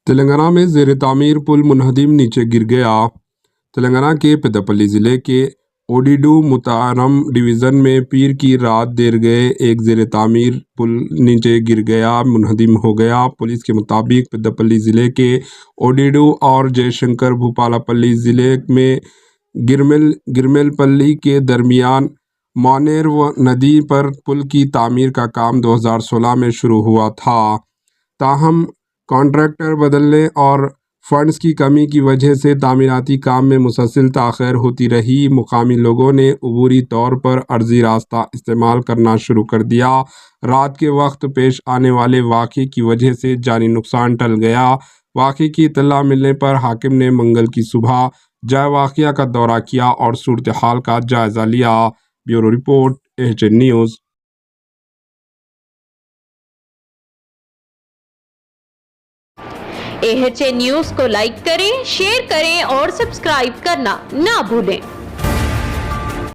تلنگانہ میں زیر تعمیر پل منہدم نیچے گر گیا۔ تلنگانہ کے پیداپلی ضلع کے اوڈیڈو متارم ڈویژن میں پیر کی رات دیر گئے ایک زیر تعمیر پل نیچے گر گیا، منہدم ہو گیا۔ پولیس کے مطابق پیداپلی ضلع کے اوڈیڈو اور جے شنکر بھوپالاپلی ضلع میں گرمیل پلی کے درمیان مانیرو ندی پر پل کی تعمیر کا کام 2016 میں شروع ہوا تھا، تاہم کانٹریکٹر بدلنے اور فنڈز کی کمی کی وجہ سے تعمیراتی کام میں مسلسل تاخیر ہوتی رہی۔ مقامی لوگوں نے عبوری طور پر عرضی راستہ استعمال کرنا شروع کر دیا۔ رات کے وقت پیش آنے والے واقعے کی وجہ سے جانی نقصان ٹل گیا۔ واقعے کی اطلاع ملنے پر حاکم نے منگل کی صبح جائے واقعہ کا دورہ کیا اور صورتحال کا جائزہ لیا۔ Bureau report, AHN news. AHN news کو لائک کریں، شیئر کریں اور سبسکرائب کرنا نہ بھولیں۔